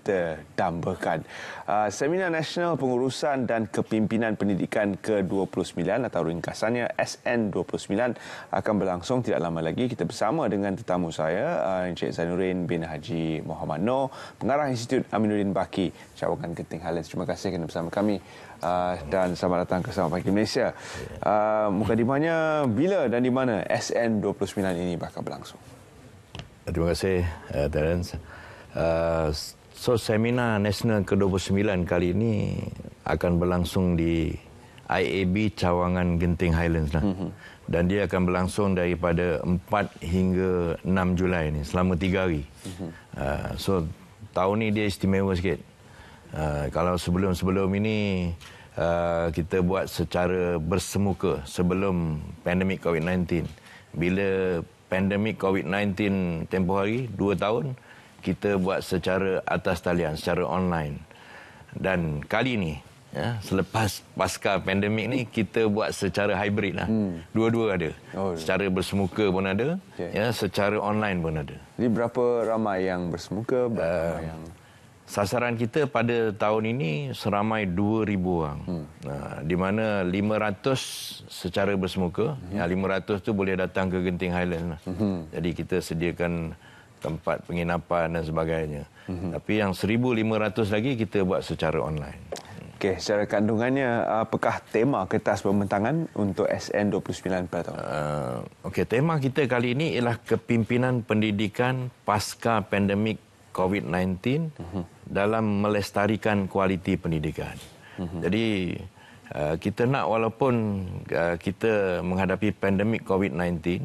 kita dambakan. Seminar Nasional Pengurusan dan Kepimpinan Pendidikan ke-29 atau ringkasannya SN29 akan berlangsung tidak lama lagi. Kita bersama dengan tetamu saya, Encik Zainuddin bin Haji Muhammad Noor, Pengarah Institut Aminuddin Baki, Cawangan Genting Highlands. Terima kasih kerana bersama kami. Dan selamat datang ke Selamat Pagi Malaysia. Mukadimahnya bila dan di mana SN29 ini bakal berlangsung? Terima kasih, Terence. So, seminar nasional ke-29 kali ini akan berlangsung di IAB Cawangan Genting Highlands. Dan dia akan berlangsung daripada 4 hingga 6 Julai ini, selama 3 hari. So, tahun ini dia istimewa sikit. Kalau sebelum-sebelum ini kita buat secara bersemuka sebelum pandemik COVID-19. Bila pandemik COVID-19 tempoh hari 2 tahun, kita buat secara atas talian, secara online. Dan kali ini, selepas pasca pandemik ni, kita buat secara hybrid lah. Dua-dua ada. Secara bersemuka pun ada, secara online pun ada. Jadi berapa ramai yang bersemuka, berapa ramai yang... Sasaran kita pada tahun ini seramai 2,000 orang. Di mana 500 secara bersemuka. 500 tu boleh datang ke Genting Highlands. Jadi kita sediakan tempat penginapan dan sebagainya. Tapi yang 1,500 lagi kita buat secara online. Okey, secara kandungannya, apakah tema kertas pembentangan untuk SN29 pada tahun ini? Okey, tema kita kali ini ialah kepimpinan pendidikan pasca pandemik COVID-19 dalam melestarikan kualiti pendidikan. Jadi kita nak, walaupun kita menghadapi pandemik COVID-19,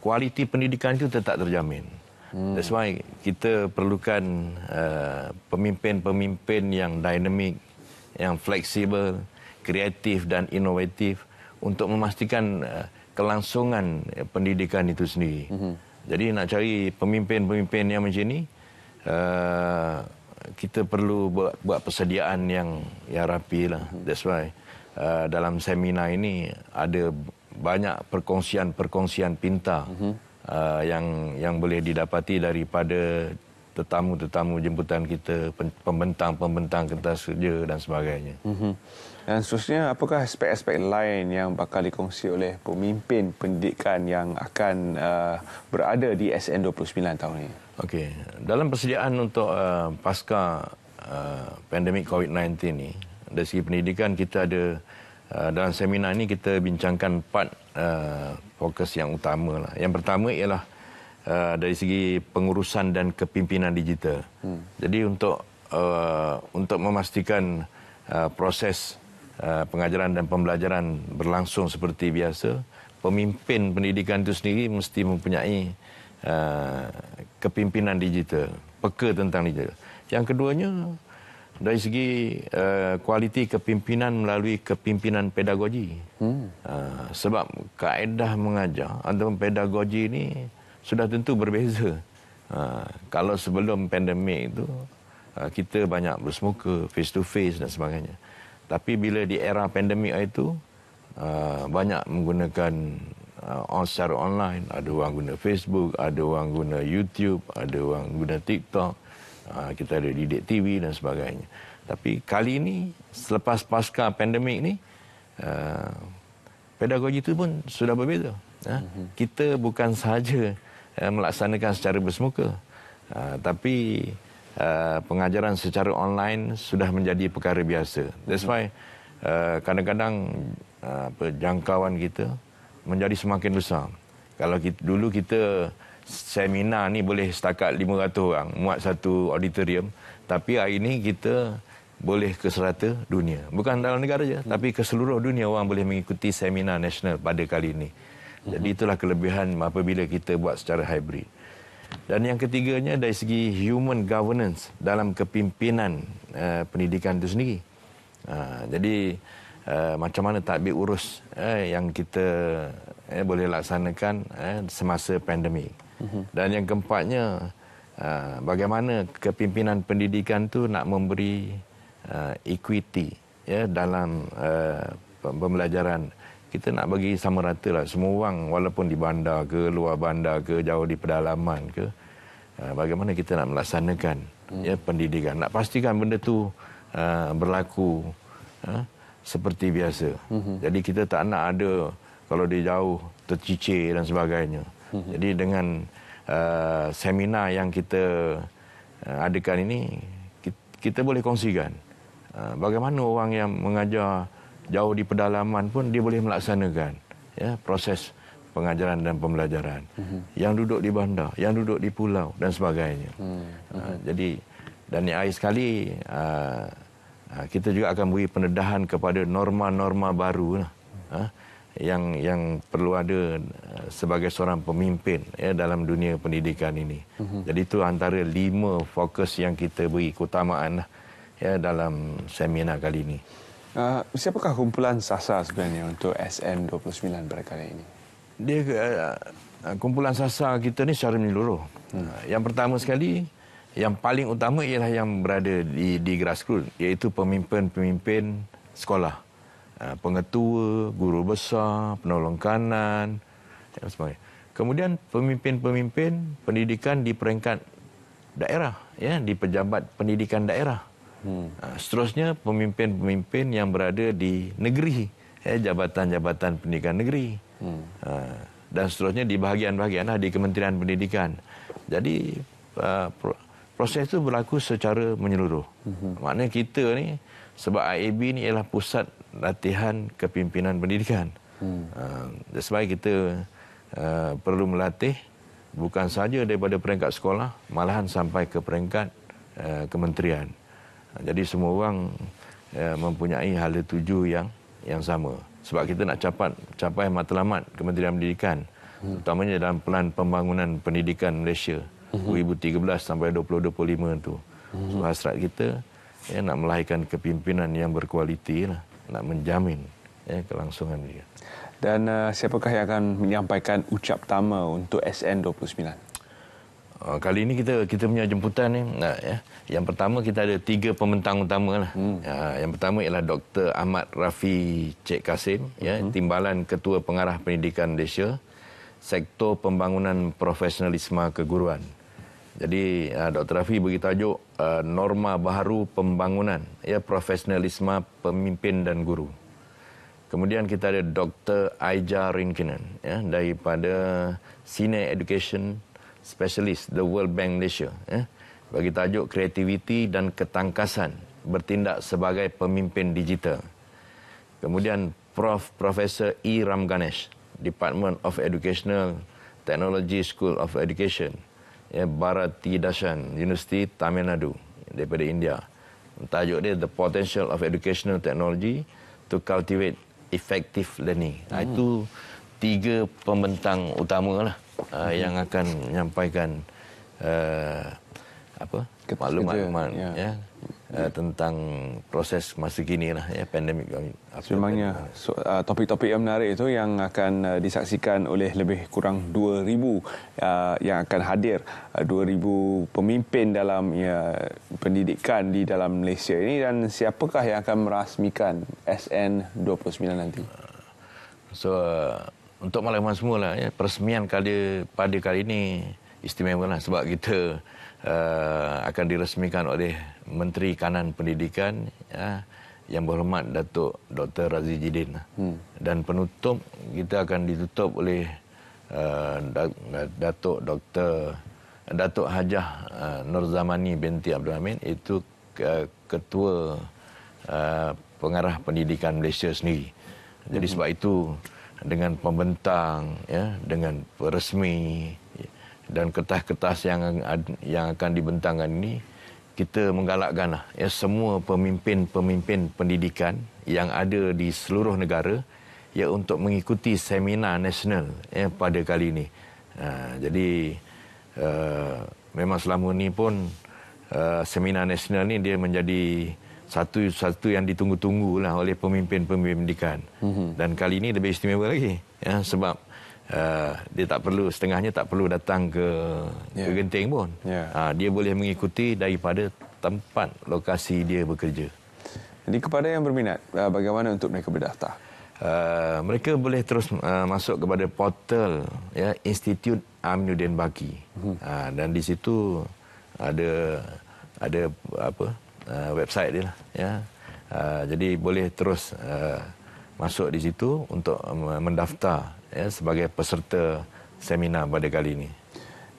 kualiti pendidikan itu tetap terjamin. That's why kita perlukan pemimpin-pemimpin yang dinamik, yang fleksibel, kreatif dan inovatif untuk memastikan kelangsungan pendidikan itu sendiri. Jadi nak cari pemimpin-pemimpin yang macam ni, kita perlu buat persediaan yang rapi lah. That's why dalam seminar ini ada banyak perkongsian pintar yang boleh didapati daripada tetamu-tetamu jemputan kita, pembentang-pembentang kertas kerja dan sebagainya. Dan seterusnya, apakah aspek-aspek lain yang bakal dikongsi oleh pemimpin pendidikan yang akan berada di SN29 tahun ini? Okey, dalam persediaan untuk pasca pandemik COVID-19 ini, dari segi pendidikan kita ada, dalam seminar ini kita bincangkan 4 fokus yang utama lah. Yang pertama ialah dari segi pengurusan dan kepimpinan digital. Jadi untuk memastikan proses pengajaran dan pembelajaran berlangsung seperti biasa, pemimpin pendidikan itu sendiri mesti mempunyai kepimpinan digital, peka tentang digital. Yang keduanya, dari segi kualiti kepimpinan melalui kepimpinan pedagogi. Sebab kaedah mengajar atau pedagogi ini sudah tentu berbeza. Kalau sebelum pandemik itu, kita banyak bersemuka, face to face dan sebagainya. Tapi bila di era pandemik itu, banyak menggunakan secara online. Ada orang guna Facebook, ada orang guna YouTube, ada orang guna TikTok. Kita ada Didik TV dan sebagainya. Tapi kali ini, selepas pasca pandemik ini, pedagogi itu pun sudah berbeza. Kita bukan sahaja melaksanakan secara bersemuka, tapi pengajaran secara online sudah menjadi perkara biasa. That's why kadang-kadang jangkauan kita menjadi semakin besar. Kalau dulu kita seminar ni boleh setakat 500 orang muat satu auditorium, tapi hari ini kita boleh ke serata dunia. Bukan dalam negara saja, tapi ke seluruh dunia orang boleh mengikuti seminar nasional pada kali ini. Jadi itulah kelebihan apabila kita buat secara hybrid. Dan yang ketiganya, dari segi human governance dalam kepimpinan pendidikan itu sendiri. Jadi macam mana tadbir urus yang kita boleh laksanakan semasa pandemik. Dan yang keempatnya, bagaimana kepimpinan pendidikan tu nak memberi equity dalam pembelajaran. Kita nak bagi sama rata lah semua orang, walaupun di bandar ke, luar bandar ke, jauh di pedalaman ke, bagaimana kita nak melaksanakan pendidikan, nak pastikan benda tu berlaku seperti biasa. Jadi kita tak nak ada kalau dia jauh tercicir dan sebagainya. Jadi dengan seminar yang kita adakan ini, kita boleh kongsikan bagaimana orang yang mengajar jauh di pedalaman pun dia boleh melaksanakan proses pengajaran dan pembelajaran. Yang duduk di bandar, yang duduk di pulau dan sebagainya. Jadi dan yang akhir sekali kita juga akan beri pendedahan kepada norma-norma baru yang perlu ada sebagai seorang pemimpin dalam dunia pendidikan ini. Jadi itu antara 5 fokus yang kita beri keutamaan dalam seminar kali ini. Siapakah kumpulan SASA sebenarnya untuk SN29 pada kali ini? Dia kumpulan SASA kita ni secara menyeluruh. Yang pertama sekali, yang paling utama ialah yang berada di grassroots, iaitu pemimpin-pemimpin sekolah, pengetua, guru besar, penolong kanan dan sebagainya. Kemudian pemimpin-pemimpin pendidikan di peringkat daerah, di pejabat pendidikan daerah. Seterusnya pemimpin-pemimpin yang berada di negeri, jabatan-jabatan pendidikan negeri. Dan seterusnya di bahagian-bahagian di Kementerian Pendidikan. Jadi proses itu berlaku secara menyeluruh. Maknanya kita ni, sebab IAB ni ialah pusat latihan kepimpinan pendidikan. Sebab kita perlu melatih bukan saja daripada peringkat sekolah, malahan sampai ke peringkat kementerian. Jadi semua orang mempunyai hala tuju yang sama. Sebab kita nak capai matlamat Kementerian Pendidikan, utamanya dalam Pelan Pembangunan Pendidikan Malaysia 2013 sampai 2025 tu. So, hasrat kita nak melahirkan kepimpinan yang berkualiti, nak menjamin kelangsungan dia. Dan siapakah yang akan menyampaikan ucap pertama untuk SN29? Kali ini kita punya jemputan ni, yang pertama kita ada 3 pembentang utama lah. Yang pertama ialah Dr. Ahmad Rafi Cik Kasim, Timbalan Ketua Pengarah Pendidikan Malaysia, Sektor Pembangunan Profesionalisme Keguruan. Jadi Dr. Rafi bagi tajuk norma baharu pembangunan profesionalisme pemimpin dan guru. Kemudian kita ada Dr. Aija Rinkinan daripada Senior Education Specialist The World Bank Malaysia, bagi tajuk kreativiti dan ketangkasan bertindak sebagai pemimpin digital. Kemudian Profesor E. Ram Ganesh, Department of Educational Technology School of Education, Bharati Darshan University Tamil Nadu daripada India. Tajuk dia The Potential of Educational Technology to Cultivate Effective Learning. Itu 3 pembentang utama lah yang akan menyampaikan maklumat tentang proses masa kini lah, pandemik. Memangnya topik-topik yang menarik itu yang akan disaksikan oleh lebih kurang 2,000 yang akan hadir, 2,000 pemimpin dalam pendidikan di dalam Malaysia ini. Dan siapakah yang akan merasmikan SN29 nanti? So untuk makluman semua lah, peresmian pada kali ini istimewa lah, sebab kita akan diresmikan oleh Menteri Kanan Pendidikan yang berhormat Datuk Dr. Razzie Jidin. Dan penutup kita akan ditutup oleh Datuk Hajah Norzamani binti Abdul Hamid, itu Ketua Pengarah Pendidikan Malaysia sendiri. Jadi sebab itu dengan pembentang, dengan peresmi dan kertas-kertas yang akan dibentangkan ini, kita menggalakkan semua pemimpin-pemimpin pendidikan yang ada di seluruh negara untuk mengikuti seminar nasional pada kali ini. Jadi memang selama ini pun seminar nasional ni dia menjadi satu yang ditunggu-tunggu lah oleh pemimpin-pemimpin pendidikan. Dan kali ini lebih istimewa lagi, sebab dia setengahnya tak perlu datang ke Genting pun. Dia boleh mengikuti daripada tempat lokasi dia bekerja. Jadi kepada yang berminat, bagaimana untuk mereka berdaftar? Mereka boleh terus masuk kepada portal Institute Aminuddin Baki. Dan di situ ada website dia lah, ya. Jadi boleh terus masuk di situ untuk mendaftar, ya, sebagai peserta seminar pada kali ini.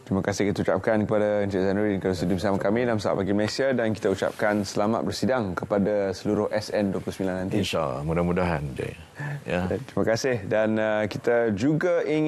Terima kasih kita ucapkan kepada Encik Zainuddin kerana sudi bersama kami dalam Saat Pagi Malaysia, dan kita ucapkan selamat bersidang kepada seluruh SN29 nanti. InsyaAllah, mudah-mudahan. Ya. Terima kasih, dan kita juga ingin